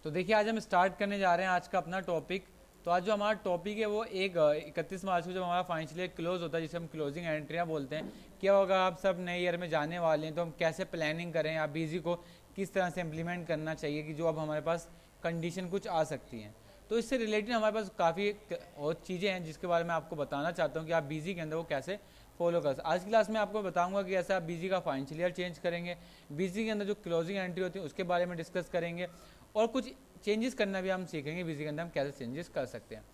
तो देखिए आज हम स्टार्ट करने जा रहे हैं आज का अपना टॉपिक। तो आज जो हमारा टॉपिक है वो 31 मार्च को जब हमारा फाइनेंशियल ईयर क्लोज होता है, जिसे हम क्लोजिंग एंट्रियाँ बोलते हैं। क्या होगा, आप सब नए ईयर में जाने वाले हैं तो हम कैसे प्लानिंग करें, आप बीजी को किस तरह से इम्प्लीमेंट करना चाहिए कि जो अब हमारे पास कंडीशन कुछ आ सकती हैं। तो इससे रिलेटेड हमारे पास काफ़ी और चीज़ें हैं जिसके बारे में आपको बताना चाहता हूँ कि आप बीजी के अंदर वो कैसे फॉलो कर सकते। आज की क्लास में आपको बताऊंगा कि कैसे आप बीजी का फाइनेंशियल ईयर चेंज करेंगे, बीजी के अंदर जो क्लोजिंग एंट्री होती है उसके बारे में डिस्कस करेंगे, और कुछ चेंजेस करना भी हम सीखेंगे बीजी के अंदर हम कैसे चेंजेस कर सकते हैं।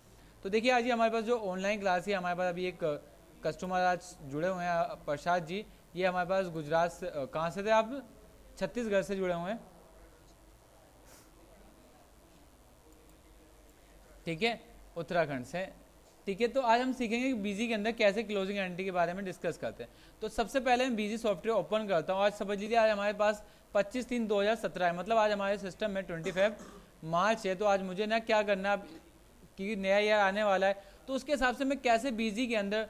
तो देखिए आज ही हमारे पास जो ऑनलाइन क्लास है, हमारे पास अभी एक कस्टमर आज जुड़े हुए हैं, प्रसाद जी। ये हमारे पास गुजरात से, कहाँ से थे आप? छत्तीसगढ़ से जुड़े हुए हैं, ठीक है, उत्तराखंड से। ठीक है, तो आज हम सीखेंगे कि बीजी के अंदर कैसे क्लोजिंग एंट्री के बारे में डिस्कस करते हैं। तो सबसे पहले मैं बीजी सॉफ्टवेयर ओपन करता हूँ। आज समझ लीजिए आज हमारे पास 25/3/2017 है, मतलब आज हमारे सिस्टम में 25 मार्च है। तो आज मुझे ना क्या करना है कि नया ईयर आने वाला है, तो उसके हिसाब से मैं कैसे बीजी के अंदर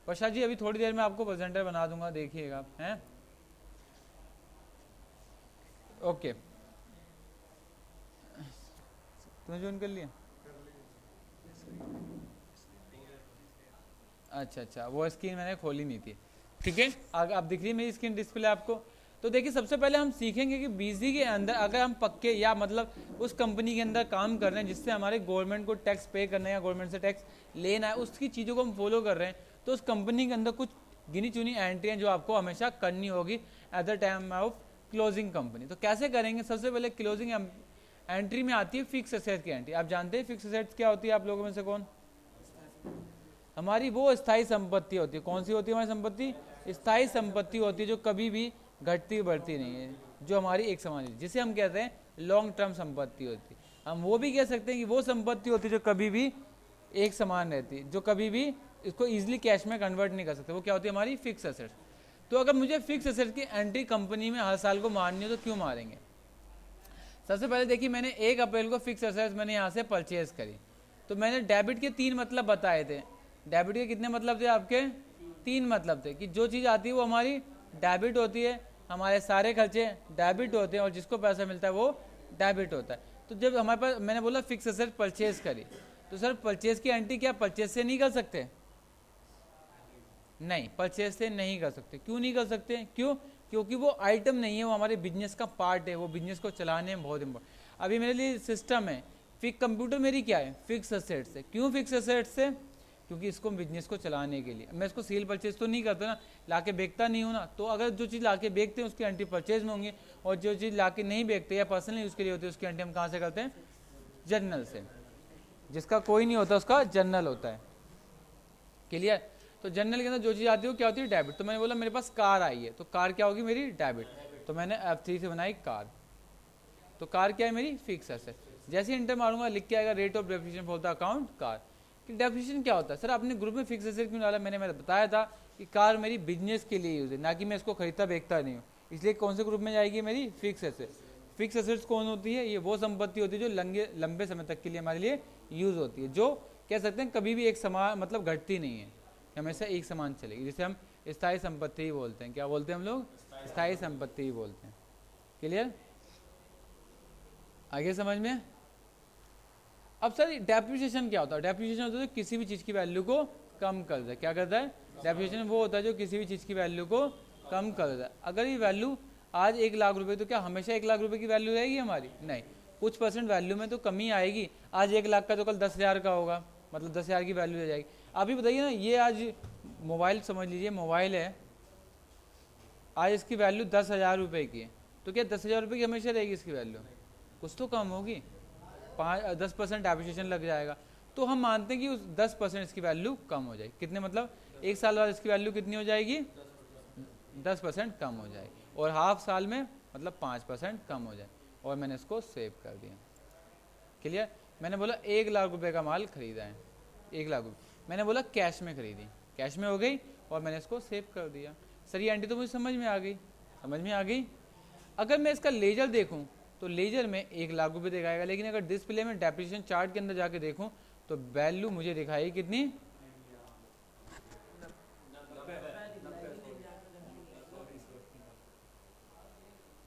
प्रसाद जी अभी थोड़ी देर में आपको प्रेजेंटर बना दूंगा, देखिएगा हैं। ओके, तुमने ज्वाइन कर लिया? अच्छा अच्छा, वो स्क्रीन मैंने खोली नहीं थी। ठीक है, अब दिख रही है मेरी स्क्रीन डिस्प्ले आपको। तो देखिए सबसे पहले हम सीखेंगे कि बीजी के अंदर अगर हम पक्के या मतलब उस कंपनी के अंदर काम कर रहे हैं जिससे हमारे गवर्नमेंट को टैक्स पे करना है या गवर्नमेंट से टैक्स लेना है, उसकी चीज़ों को हम फॉलो कर रहे हैं, तो उस कंपनी के अंदर कुछ गिनी चुनी एंट्रियाँ जो आपको हमेशा करनी होगी at the time of closing company. तो कैसे करेंगे? सबसे पहले क्लोजिंग एंट्री में आती है फिक्स एसेट की एंट्री। आप जानते हैं फिक्स एसेट्स क्या होती है? आप लोगों में से कौन? हमारी वो स्थायी संपत्ति होती है। कौन सी होती है हमारी संपत्ति? स्थायी संपत्ति होती है जो कभी भी घटती बढ़ती नहीं है, जो हमारी एक समान है, जिसे हम कहते हैं लॉन्ग टर्म संपत्ति होती है। हम वो भी कह सकते हैं कि वो संपत्ति होती है जो कभी भी एक समान रहती है, जो कभी भी इसको इजीली कैश में कन्वर्ट नहीं कर सकते। वो क्या होती है? हमारी फिक्स एसेट्स। तो अगर मुझे फिक्स एसेट्स की एंट्री कंपनी में हर साल को मारनी हो तो क्यों मारेंगे? सबसे पहले देखिए, मैंने 1 अप्रैल को फिक्स एसेट्स मैंने यहाँ से परचेज करी, तो मैंने डेबिट के 3 मतलब बताए थे। डेबिट के कितने मतलब थे आपके? 3 मतलब थे कि जो चीज़ आती है वो हमारी डेबिट होती है, हमारे सारे खर्चे डेबिट होते हैं, और जिसको पैसा मिलता है वो डेबिट होता है। तो जब हमारे पास मैंने बोला फिक्स एसेट परचेज करी, तो सर परचेज की एंट्री क्या परचेज से नहीं कर सकते? नहीं, परचेज से नहीं कर सकते। क्यों नहीं कर सकते? क्यों? क्योंकि वो आइटम नहीं है, वो हमारे बिजनेस का पार्ट है, वो बिजनेस को चलाने में बहुत इंपॉर्टेंट। अभी मेरे लिए सिस्टम है, कंप्यूटर मेरी क्या है? फिक्स एसेट से। क्यों फिक्स एसेट से? क्योंकि इसको बिजनेस को चलाने के लिए मैं इसको सेल परचेज तो नहीं करता ना, लाके बेचता नहीं हूँ ना। तो अगर जो चीज़ लाके बेचते हैं उसकी एंट्री परचेज में होंगी, और जो चीज़ लाके नहीं बेचते या पर्सनल यूज़ के लिए होती है उसकी एंट्री हम कहाँ से करते हैं? जर्नल से। जिसका कोई नहीं होता उसका जर्नल होता है। क्लियर? तो जनरल के अंदर जो चीज़ आती है वो क्या होती है? डेबिट। तो मैंने बोला मेरे पास कार आई है, तो कार क्या होगी? मेरी डेबिट। तो मैंने F3 से बनाई कार। तो कार क्या है? मेरी फिक्स एसेट। जैसे इंटर मारूंगा लिख के आएगा rate of depreciation for the account car. कि डेप्रिसिएशन क्या होता है? सर आपने ग्रुप में फिक्स एसेट क्यों डाला? मैंने बताया था कि कार मेरी बिजनेस के लिए यूज है, ना कि मैं इसको खरीदता बेचता नहीं हूँ। इसलिए कौन से ग्रुप में जाएगी? मेरी फिक्स एसेट। फिक्स एसेट्स कौन होती है? ये वो संपत्ति होती है जो लंबे समय तक के लिए हमारे लिए यूज होती है, जो कह सकते हैं कभी भी एक समान मतलब घटती नहीं है, हमेशा एक समान चलेगी, जिसे हम स्थायी संपत्ति ही बोलते हैं। क्या बोलते हैं हम लोग? स्थायी संपत्ति ही बोलते हैं। क्लियर? आगे समझ में? अब सर डेप्रिसिएशन क्या होता है? डेप्रिसिएशन होता है जो किसी भी चीज़ की वैल्यू को कम कर दे। क्या करता है? डेप्रिसिएशन वो होता है जो किसी भी चीज़ की वैल्यू को कम कर दे। अगर ये वैल्यू आज 1 लाख रुपए, तो क्या हमेशा 1 लाख रुपए की वैल्यू रहेगी हमारी? नहीं, कुछ परसेंट वैल्यू में तो कमी आएगी। आज 1 लाख का तो कल 10,000 का होगा, मतलब 10,000 की वैल्यू रह जाएगी। अभी बताइए ना, ये आज मोबाइल समझ लीजिए, मोबाइल है, आज इसकी वैल्यू 10,000 रुपये की है, तो क्या 10,000 रुपये की हमेशा रहेगी इसकी वैल्यू? कुछ तो कम होगी, 10% डेप्रिसिएशन लग जाएगा। तो हम मानते हैं कि उस 10% इसकी वैल्यू कम हो जाएगी। कितने मतलब? 1 साल बाद इसकी वैल्यू कितनी हो जाएगी? 10% कम हो जाएगी, और हाफ साल में मतलब 5% कम हो जाए, और मैंने इसको सेव कर दिया। क्लियर? मैंने बोला 1 लाख रुपए का माल खरीदा है, 1 लाख रुपये मैंने बोला कैश में खरीदी, कैश में हो गई, और मैंने इसको सेव कर दिया। सर ये एंट्री तो मुझे समझ में आ गई, समझ में आ गई। अगर मैं इसका लेजर देखूं तो लेजर में 1 लाख रुपये दिखाएगा, लेकिन अगर डिस्प्ले में डेप्रिसिएशन चार्ट के अंदर जाके देखूं तो वैल्यू मुझे दिखाई कितनी?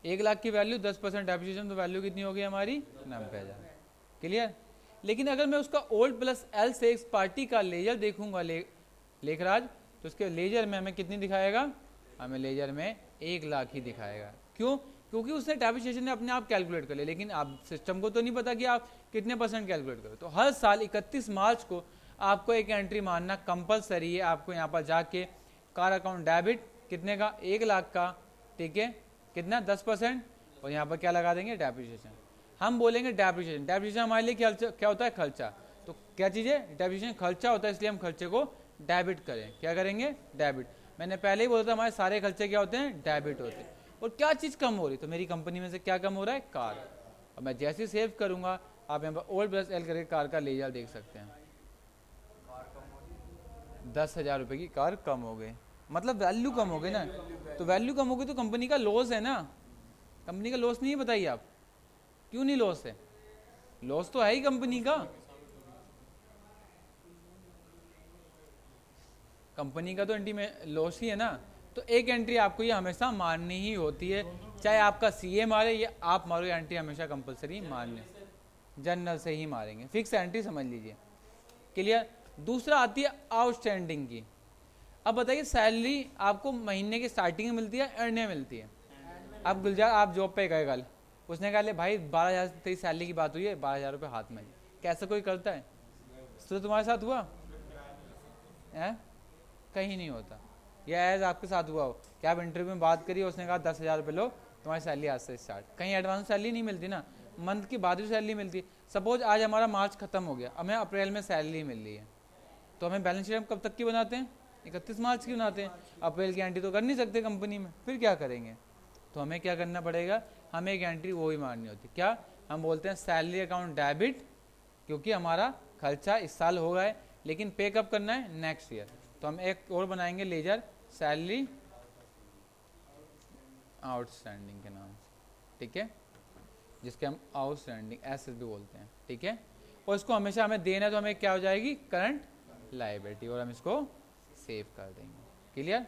1 लाख की वैल्यू 10% डेप्रिसिएशन, तो वैल्यू कितनी हो गई हमारी 90,000। क्लियर। लेकिन अगर मैं उसका ओल्ड प्लस एल से एक पार्टी का लेजर देखूंगा लेखराज, तो उसके लेजर में हमें कितनी दिखाएगा, हमें लेजर में 1 लाख ही दिखाएगा। क्यों? क्योंकि उसने डेप्रिसिएशन ने अपने आप कैलकुलेट कर लिया, लेकिन आप सिस्टम को तो नहीं पता कि आप कितने % कैलकुलेट करो। तो हर साल 31 मार्च को आपको एक एंट्री मारना कंपलसरी है। आपको यहाँ पर जाके कार अकाउंट डेबिट कितने का, 1 लाख का, ठीक है, कितना 10%, और यहाँ पर क्या लगा देंगे डेप्रिसिएशन। हम बोलेंगे डेप्रिसिएशन, डेप्रिसिएशन हमारे लिए क्या होता है, खर्चा। तो क्या चीज़ है, डेप्रिसिएशन खर्चा होता है, इसलिए हम खर्चे को डेबिट करें। क्या करेंगे, डेबिट। मैंने पहले ही बोला था हमारे सारे खर्चे क्या होते हैं, डेबिट होते हैं। और क्या चीज़ कम हो रही, तो मेरी कंपनी में से क्या कम हो रहा है, कार। और मैं जैसे सेव करूंगा, आप यहाँ पर ओल्ड प्लस एल करके कार का लेजर देख सकते हैं, 10,000 रुपये की कार कम हो गई, मतलब वैल्यू कम हो गई ना। तो वैल्यू कम हो गई तो कंपनी का लॉस है ना, कंपनी का लॉस नहीं है, बताइए आप क्यों नहीं लॉस है, लॉस तो है ही कंपनी का, कंपनी का तो एंट्री में लॉस ही है ना। तो एक एंट्री आपको ये हमेशा मारनी ही होती है, चाहे आपका सीए मारे या आप मारो, एंट्री हमेशा कंपलसरी मारने, जनरल से ही मारेंगे, फिक्स एंट्री समझ लीजिए। क्लियर। दूसरा आती है आउटस्टैंडिंग की। अब बताइए सैलरी आपको महीने की स्टार्टिंग में मिलती है, एंड में मिलती है। अब गुलजार आप जॉब पे गए कल, उसने कहा ले भाई 12,000 तेरी सैलरी की बात हुई है, 12,000 रुपये हाथ में, कैसे कोई करता है, तो तुम्हारे साथ हुआ है, कहीं नहीं होता। या एज आपके साथ हुआ हो कि आप इंटरव्यू में बात करिए, उसने कहा 10,000 रुपये लो, तुम्हारी सैलरी आज से स्टार्ट, कहीं एडवांस सैलरी नहीं मिलती ना, मंथ की बाद ही सैलरी मिलती है। सपोज आज हमारा मार्च खत्म हो गया, हमें अप्रैल में सैलरी मिल रही है, तो हमें बैलेंस शीट कब तक की बनाते हैं, 31 मार्च की बनाते हैं। अप्रैल की एंट्री तो कर नहीं सकते कंपनी में, फिर क्या करेंगे, तो हमें क्या करना पड़ेगा, हमें एक एंट्री वो ही मारनी होती, क्या हम बोलते हैं सैलरी अकाउंट डेबिट, क्योंकि हमारा खर्चा इस साल हो गया है, लेकिन पे कब करना है, नेक्स्ट ईयर। तो हम एक और बनाएंगे लेजर सैलरी आउटस्टैंडिंग के नाम से, ठीक है, जिसके हम आउटस्टैंडिंग ऐसे भी बोलते हैं, ठीक है। और इसको हमेशा हमें देना है, तो हमें क्या हो जाएगी, करंट लायबिलिटी, और हम इसको सेव कर देंगे। क्लियर।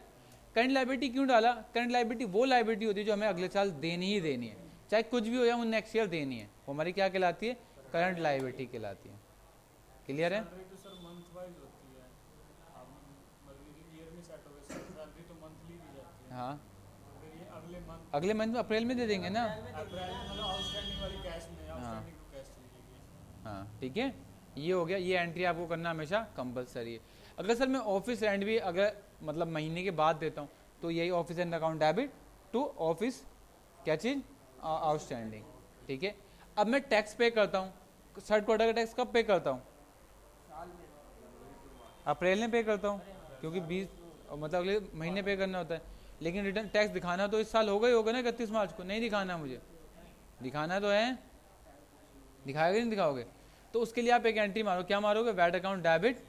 करंट लायबिलिटी क्यों डाला, करंट लायबिलिटी वो लायबिलिटी होती है जो हमें अगले साल देनी ही देनी है, चाहे कुछ भी हो जाए, वो नेक्स्ट ईयर देनी है, वो हमारी क्या कहलाती है, करंट लायबिलिटी कहलाती है। क्लियर है। हाँ, अगले मंथ अप्रैल में दे देंगे ना, हाँ हाँ, ठीक है, ये हो गया। ये एंट्री आपको करना हमेशा कंपलसरी है। अगर सर मैं ऑफिस रेंट भी अगर मतलब महीने के बाद देता हूँ, तो यही office and account debit to office क्या चीज़, आउटस्टैंडिंग, ठीक है। अब मैं टैक्स पे करता हूँ, थर्ड क्वार्टर का टैक्स कब पे करता हूँ, अप्रैल में पे करता हूँ, क्योंकि 20 मतलब अगले महीने पे करना होता है। लेकिन रिटर्न टैक्स दिखाना तो इस साल होगा ही होगा ना, 31 मार्च को नहीं दिखाना, मुझे दिखाना तो है, दिखाओगे नहीं दिखाओगे, तो उसके लिए आप एक एंट्री मारो, क्या मारोगे, वैट अकाउंट डेबिट,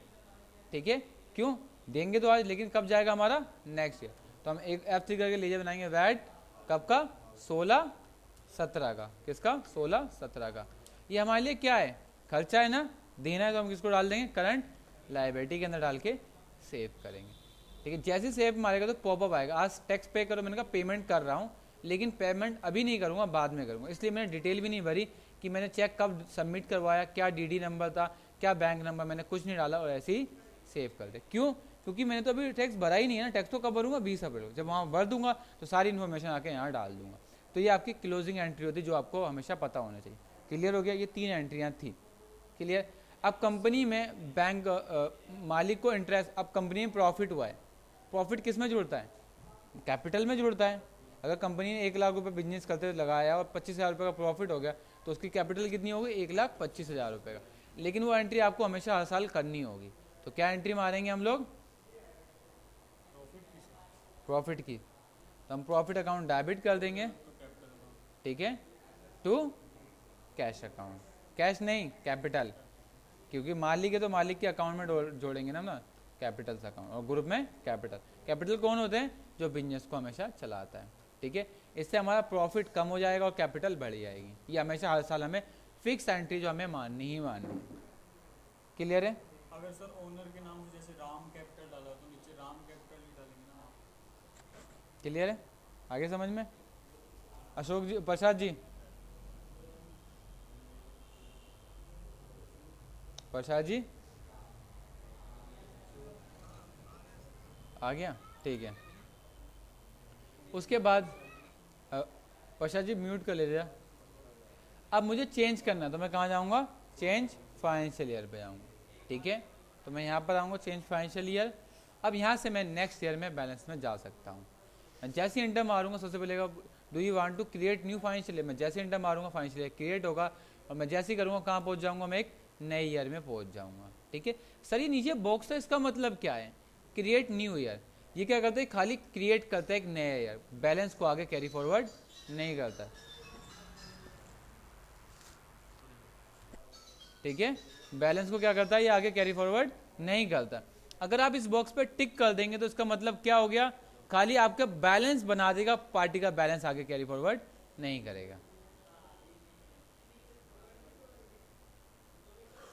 ठीक है। क्यों देंगे तो आज, लेकिन कब जाएगा हमारा, नेक्स्ट ईयर। तो हम एक F3 करके लेजर बनाएंगे, वैट कब का, 16-17 का, किसका, 16-17 का। ये हमारे लिए क्या है, खर्चा है ना, देना है, तो हम किसको डाल देंगे, करंट लायबिलिटी के अंदर डाल के सेव करेंगे, ठीक है। जैसे सेव मारेगा तो पॉपअप आएगा, आज टैक्स पे करो, मैंने कहा पेमेंट कर रहा हूँ, लेकिन पेमेंट अभी नहीं करूँगा, बाद में करूँगा, इसलिए मैंने डिटेल भी नहीं भरी कि मैंने चेक कब सबमिट करवाया, क्या DD नंबर था, क्या बैंक नंबर, मैंने कुछ नहीं डाला, और ऐसे ही सेव कर दे। क्यों, क्योंकि मैंने तो अभी टैक्स भरा ही नहीं है ना, टैक्स तो कब भरूंगा, 20 अप्रैल को, जब वहाँ भर दूंगा तो सारी इन्फॉर्मेशन आके यहाँ डाल दूंगा। तो ये आपकी क्लोजिंग एंट्री होती है, जो आपको हमेशा पता होना चाहिए। क्लियर हो गया, ये 3 एंट्रियाँ थी। क्लियर। अब कंपनी में बैंक मालिक को इंटरेस्ट, अब कंपनी में प्रॉफिट हुआ है, प्रॉफिट किस में जुड़ता है, कैपिटल में जुड़ता है। अगर कंपनी ने 1 लाख रुपये बिजनेस करते लगाया और 25,000 रुपये का प्रॉफिट हो गया, तो उसकी कैपिटल कितनी होगी, 1,25,000 रुपये का। लेकिन वो एंट्री आपको हमेशा हर साल करनी होगी। तो क्या एंट्री मारेंगे हम लोग, प्रॉफिट की, तो हम प्रॉफिट अकाउंट डेबिट कर देंगे, ठीक है, टू कैश अकाउंट, कैश नहीं कैपिटल, क्योंकि मालिक है तो मालिक के अकाउंट में जोड़ेंगे ना कैपिटल अकाउंट, और ग्रुप में कैपिटल। कैपिटल कौन होते हैं, जो बिजनेस को हमेशा चलाता है, ठीक है। इससे हमारा प्रॉफिट कम हो जाएगा और कैपिटल बढ़ जाएगी। ये हमेशा हर साल हमें फिक्स एंट्री जो हमें माननी ही माननी। क्लियर है। अगर सर ओनर के नाम से जैसे राम कैपिटल डाला तो नीचे राम कैपिटल ही डालेंगे ना। क्लियर है, आगे समझ में। अशोक जी, प्रसाद जी, प्रसाद जी आ गया, ठीक है। उसके बाद प्रसाद जी म्यूट कर लीजिए। अब मुझे चेंज करना है तो मैं कहाँ जाऊँगा, चेंज फाइनेंशियल ईयर पे जाऊँगा, ठीक है। तो मैं यहाँ पर आऊँगा चेंज फाइनेंशियल ईयर। अब यहाँ से मैं नेक्स्ट ईयर में बैलेंस में जा सकता हूँ। मैं जैसे इंटर मारूंगा सबसे पहले do you want to create new financial year, मैं जैसे इंटर मारूंगा फाइनेंशियल ईयर क्रिएट होगा और मैं जैसे ही करूँगा कहाँ पहुँच जाऊँगा, मैं एक नए ईयर में पहुँच जाऊँगा, ठीक है। सर ये नीचे बॉक्स है, इसका मतलब क्या है, क्रिएट न्यू ईयर। ये क्या करता है, खाली क्रिएट करता है एक नया ईयर, बैलेंस को आगे कैरी फॉरवर्ड नहीं करता, ठीक है। बैलेंस को क्या करता है, ये आगे कैरी फॉरवर्ड नहीं करता। अगर आप इस बॉक्स पे टिक कर देंगे तो इसका मतलब क्या हो गया, खाली आपका बैलेंस बना देगा, पार्टी का बैलेंस आगे कैरी फॉरवर्ड नहीं करेगा,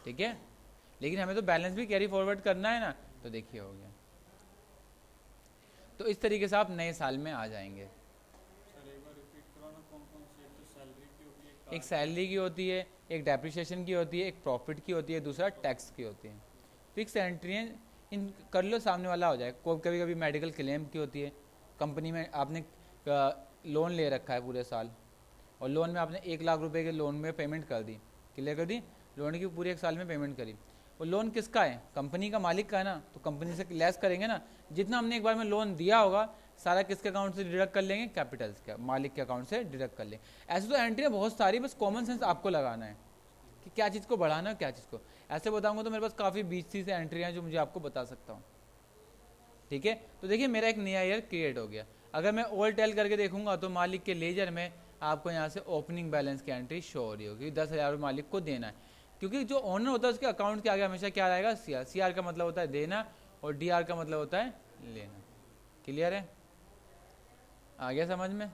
ठीक है। लेकिन हमें तो बैलेंस भी कैरी फॉरवर्ड करना है ना, तो देखिए हो गया। तो इस तरीके से आप नए साल में आ जाएंगे। सर एक बार रिपीट करो ना, कौन कौन सी, एक तो सैलरी की होती है, एक सैलरी की होती है, एक डेप्रिसिएशन की होती है, एक प्रॉफिट की होती है, दूसरा टैक्स की होती है। फिक्स एंट्री इन कर लो, सामने वाला हो जाए। कभी कभी मेडिकल क्लेम की होती है, कंपनी में आपने लोन ले रखा है पूरे साल और लोन में आपने 1 लाख रुपए के लोन में पेमेंट कर दी, क्लियर कर दी, लोन की पूरे 1 साल में पेमेंट करी। वो लोन किसका है, कंपनी का, मालिक का है ना, तो कंपनी से लेस करेंगे ना, जितना हमने एक बार में लोन दिया होगा सारा किसके अकाउंट से डिडक्ट कर लेंगे, कैपिटल्स के, मालिक के अकाउंट से डिडक्ट कर लेंगे। ऐसे तो एंट्री बहुत सारी, बस कॉमन सेंस आपको लगाना है कि क्या चीज़ को बढ़ाना है क्या चीज़ को। ऐसे बताऊंगा तो मेरे पास काफ़ी 20-30 एंट्री हैं जो मुझे आपको बता सकता हूँ, ठीक है। तो देखिए मेरा एक नया ईयर क्रिएट हो गया। अगर मैं ऑल टेल करके देखूंगा तो मालिक के लेजर में आपको यहाँ से ओपनिंग बैलेंस की एंट्री शो हो रही होगी, 10,000 मालिक को देना है, क्योंकि जो ओनर होता है उसके अकाउंट के आगे हमेशा क्या रहेगा, सीआर। सीआर का मतलब होता है देना और डीआर का मतलब होता है लेना, क्लियर है, आ गया समझ में।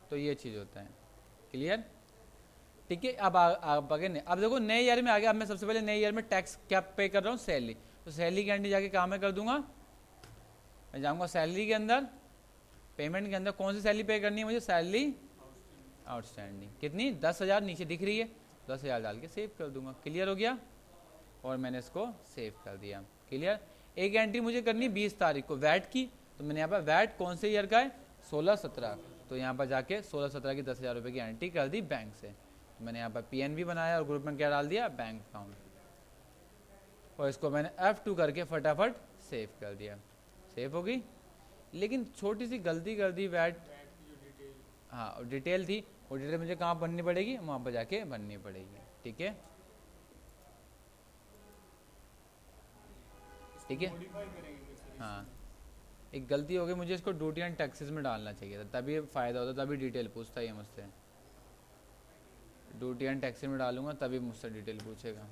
तो ये चीज़ होता है, क्लियर, ठीक है। अब आगे अब देखो नए ईयर में आ गया। अब मैं सबसे पहले नए ईयर में टैक्स क्या पे कर रहा हूँ, सैलरी। तो सैलरी की एंट्री जाके कहाँ में कर दूंगा, मैं जाऊँगा सैलरी के अंदर, पेमेंट के अंदर कौन सी सैलरी पे करनी है मुझे, सैलरी आउटस्टैंडिंग, कितनी, 10,000 नीचे दिख रही है, 10,000 डाल के सेव कर दूंगा, क्लियर हो गया। और मैंने इसको सेव कर दिया, क्लियर। एक एंट्री मुझे करनी 20 तारीख को वैट की, तो मैंने यहाँ पर वैट कौन से ईयर का है, 16-17, तो यहाँ पर जाके 16-17 की 10,000 रुपये की एंट्री कर दी बैंक से। तो मैंने यहाँ पर पीएनबी बनाया और ग्रुप में क्या डाल दिया, बैंक अकाउंट, और इसको मैंने F2 करके फटाफट सेव कर दिया, सेव हो गई। लेकिन छोटी सी गलती कर दी, वैट की जो डिटेल, हाँ डिटेल थी, वो डिटेल मुझे कहाँ भरनी पड़ेगी, वहाँ पर जाके भरनी पड़ेगी, ठीक है, ठीक है। मॉडिफाई करेंगे कैसे? हाँ एक गलती हो गई, मुझे इसको ड्यूटी एंड टैक्सेस में डालना चाहिए था, तभी फ़ायदा होता, तभी डिटेल पूछता है ये मुझसे। ड्यूटी एंड टैक्सेस में डालूंगा तभी मुझसे डिटेल पूछेगा।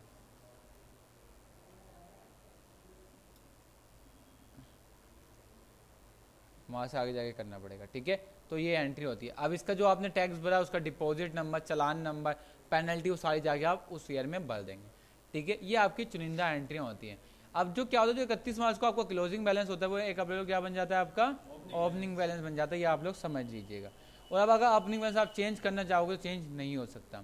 वहाँ से आगे जाके करना पड़ेगा, ठीक है। तो ये एंट्री होती है। अब इसका जो आपने टैक्स भरा उसका डिपॉजिट नंबर, चालान नंबर, पेनल्टी, वो सारी जाके आप उस ईयर में भर देंगे, ठीक है। ये आपकी चुनिंदा एंट्रियाँ होती हैं। अब जो क्या होता है, जो 31 मार्च को आपका क्लोजिंग बैलेंस होता है वो 1 अप्रैल को क्या बन जाता है, आपका ओपनिंग बैलेंस बन जाता है, ये आप लोग समझ लीजिएगा। और अब अगर ओपनिंग बैलेंस आप चेंज करना चाहोगे तो चेंज नहीं हो सकता।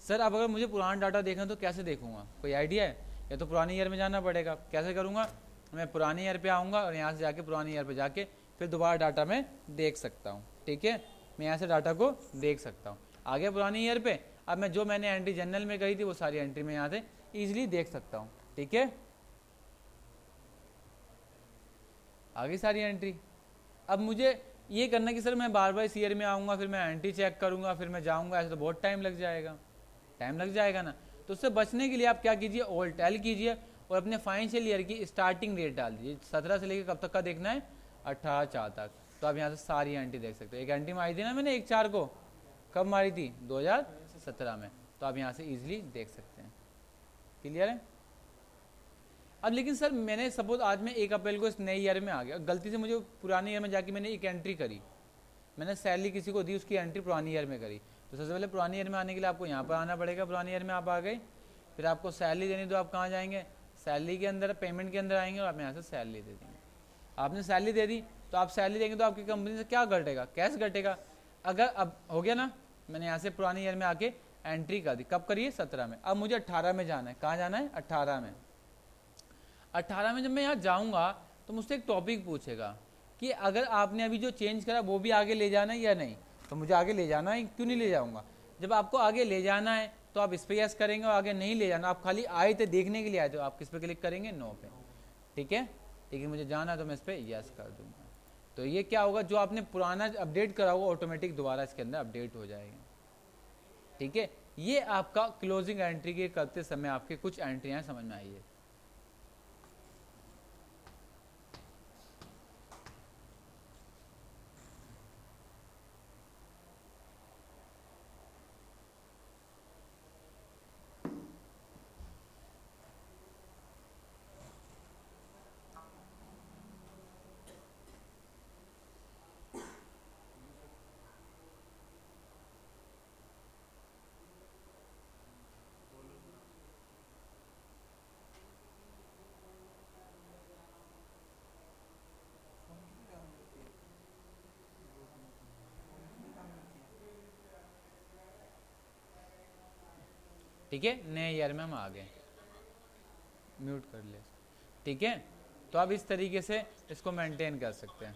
सर अब अगर मुझे पुराना डाटा देखना तो कैसे देखूंगा, कोई आइडिया है, या तो पुराने ईयर में जाना पड़ेगा। कैसे करूँगा, मैं पुराने ईयर पे आऊँगा और यहाँ से जाके पुराने ईयर पे जाके फिर दोबारा डाटा में देख सकता हूँ, ठीक है। मैं यहाँ से डाटा को देख सकता हूँ। आगे पुराने ईयर पे अब मैं जो मैंने एंट्री जनरल में करी थी वो सारी एंट्री में यहाँ से ईजिली देख सकता हूँ, ठीक है। आगे सारी एंट्री। अब मुझे ये करना कि सर मैं बार बार इस ईयर में आऊँगा, फिर मैं एंट्री चेक करूँगा, फिर मैं जाऊँगा, ऐसे तो बहुत टाइम लग जाएगा ना। तो उससे बचने के लिए आप क्या कीजिए, ऑल टेल कीजिए और अपने फाइनेंशियल ईयर की स्टार्टिंग डेट डाल दीजिए। 17 से लेकर कब तक का देखना है, 18/4 तक। तो आप यहाँ से सारी एंट्री देख सकते हो। एक एंट्री मारी थी ना मैंने 1/4 को, कब मारी थी, 2017 में। तो आप यहाँ से ईजिली देख सकते हैं, क्लियर है। अब लेकिन सर मैंने सपोज आज मैं 1 अप्रैल को इस नए ईयर में आ गया, गलती से मुझे पुराने ईयर में जाके मैंने एक एंट्री करी, मैंने सैलरी किसी को दी, उसकी एंट्री पुरानी ईयर में करी। तो सबसे पहले पुरानी ईयर में आने के लिए आपको यहाँ पर आना पड़ेगा। पुरानी ईयर में आप आ गए, फिर आपको सैलरी देनी, तो आप कहाँ जाएंगे, सैलरी के अंदर, पेमेंट के अंदर आएंगे और आप यहाँ से सैलरी दे देंगे। आपने सैलरी दे दी तो आप सैलरी देंगे तो आपकी कंपनी से क्या घटेगा, कैश घटेगा। अगर अब हो गया ना, मैंने यहाँ से पुराने ईयर में आके एंट्री कर दी, कब करिए 17 में। अब मुझे 18 में जाना है, कहाँ जाना है 18 में। 18 में जब मैं यहाँ जाऊँगा तो मुझसे एक टॉपिक पूछेगा कि अगर आपने अभी जो चेंज करा वो भी आगे ले जाना है या नहीं, तो मुझे आगे ले जाना है, क्यों नहीं ले जाऊँगा। जब आपको आगे ले जाना है तो आप इस पर यस करेंगे, और आगे नहीं ले जाना, आप खाली आए थे देखने के लिए आए थे, आप किस पे क्लिक करेंगे, नो पे। ठीक है, लेकिन मुझे जाना है तो मैं इस पर यस कर दूंगा। तो ये क्या होगा, जो आपने पुराना अपडेट करा होगा ऑटोमेटिक दोबारा इसके अंदर अपडेट हो जाएगा। ठीक है, ये आपका क्लोजिंग एंट्री के करते समय आपके कुछ एंट्रियाँ समझ में आई है। ठीक है, नए ईयर में हम आ गए, म्यूट कर ले। ठीक है, तो आप इस तरीके से इसको मेंटेन कर सकते हैं।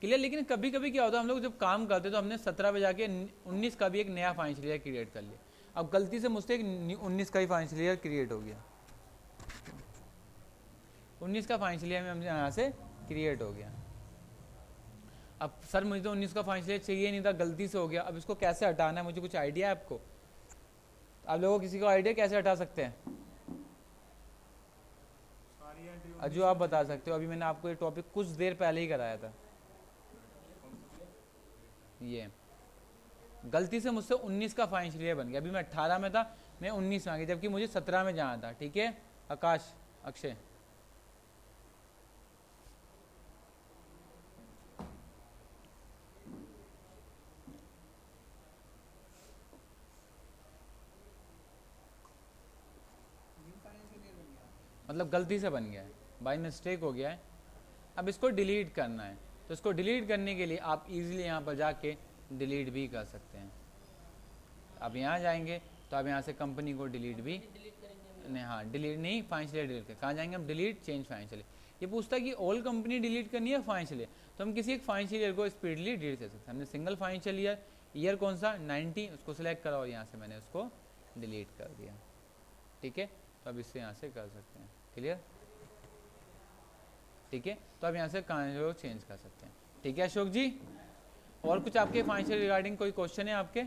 क्लियर। लेकिन कभी कभी क्या होता है, हम लोग जब काम करते हैं तो हमने 17 पे जाके 19 का भी एक नया फाइनेंशियल ईयर क्रिएट कर लिया। अब गलती से मुझसे एक 19 का ही फाइनेंशियल ईयर क्रिएट हो गया, 19 का फाइनेंशियल ईयर में हम यहाँ से क्रिएट हो गया। अब सर मुझे तो 19 का फाइनेंशियल ईयर चाहिए नहीं था, गलती से हो गया, अब इसको कैसे हटाना है, मुझे कुछ आइडिया है आपको? आप लोगों को किसी को आइडिया कैसे हटा सकते हैं? अजू आप बता सकते हो, अभी मैंने आपको ये टॉपिक कुछ देर पहले ही कराया था। ये गलती से मुझसे 19 का फाइनेंशियल ईयर बन गया, अभी मैं 18 में था, मैं 19 में आ गया, जबकि मुझे 17 में जाना था। ठीक है, आकाश, अक्षय, मतलब गलती से बन गया है, बाय मिस्टेक हो गया है। अब इसको डिलीट करना है, तो इसको डिलीट करने के लिए आप इजीली यहाँ पर जाके डिलीट भी कर सकते हैं। आप यहाँ जाएंगे तो आप यहाँ से कंपनी को डिलीट भी नहीं, हाँ डिलीट नहीं, फाइनेंशियल डिलीट कर, कहाँ जाएंगे हम, डिलीट चेंज फाइनेंशियल। ये पूछता है कि ऑल कंपनी डिलीट करनी है फाइनेंशियल, तो हम किसी एक फाइनेंशियल ईयर को स्पीडली डिलीट कर सकते हैं। हमने सिंगल फाइनेंशियल ईयर कौन सा 90, उसको सिलेक्ट करा और यहाँ से मैंने उसको डिलीट कर दिया। ठीक है, तो अब इससे यहाँ से कर सकते हैं। क्लियर? ठीक है, तो अब यहाँ से कहाँ चेंज कर सकते हैं। ठीक है अशोक जी, और कुछ आपके फाइनेंशियल रिगार्डिंग कोई क्वेश्चन है आपके?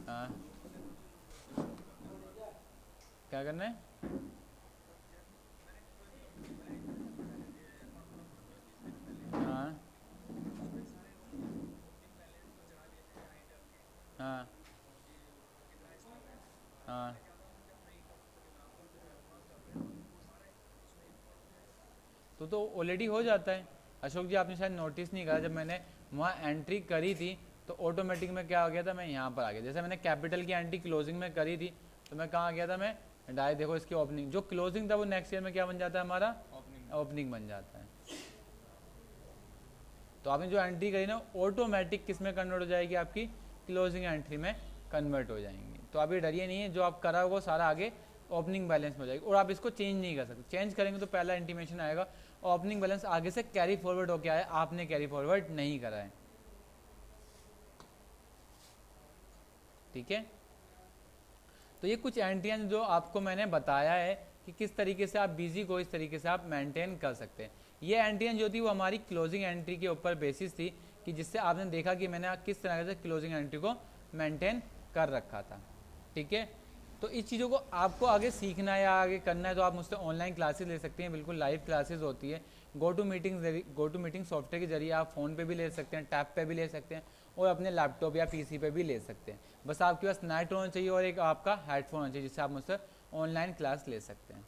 हाँ, क्या करना है? हाँ हाँ हाँ, तो ऑलरेडी हो जाता है अशोक जी, आपने शायद नोटिस नहीं करा, जब मैंने वहाँ एंट्री करी थी तो ऑटोमेटिक में क्या हो गया था, मैं यहाँ पर आ गया। जैसे मैंने कैपिटल की एंट्री क्लोजिंग में करी थी तो मैं कहाँ आ गया था, मैं डायरेक्ट देखो इसकी ओपनिंग, जो क्लोजिंग था वो नेक्स्ट ईयर में क्या बन जाता है हमारा, ओपनिंग बन जाता है। तो आपने जो एंट्री करी ना ऑटोमेटिक किस में कन्वर्ट हो जाएगी, आपकी क्लोजिंग एंट्री में कन्वर्ट हो जाएंगी। तो आप ये डरिए नहीं है, जो आप करा होगा सारा आगे ओपनिंग बैलेंस में हो जाएगी, और आप इसको चेंज नहीं कर सकते। चेंज करेंगे तो पहला इंटीमेशन आएगा, ओपनिंग बैलेंस आगे से कैरी फॉरवर्ड होकर आया, आपने कैरी फॉरवर्ड नहीं करा है। ठीक है, तो ये कुछ एंट्रियां जो आपको मैंने बताया है कि किस तरीके से आप बिजी को इस तरीके से आप मेंटेन कर सकते हैं। ये एंट्रियां जो थी वो हमारी क्लोजिंग एंट्री के ऊपर बेसिस थी, कि जिससे आपने देखा कि मैंने किस तरह से क्लोजिंग एंट्री को मेंटेन कर रखा था। ठीक है, तो इस चीज़ों को आपको आगे सीखना है या आगे करना है तो आप मुझसे ऑनलाइन क्लासेस ले सकते हैं, बिल्कुल लाइव क्लासेस होती है। गो टू मीटिंग सॉफ्टवेयर के जरिए आप फ़ोन पे भी ले सकते हैं, टैब पे भी ले सकते हैं, और अपने लैपटॉप या पीसी पे भी ले सकते हैं। बस आपके पास नेट होना चाहिए और एक आपका हेडफोन होना चाहिए, जिससे आप मुझसे ऑनलाइन क्लास ले सकते हैं।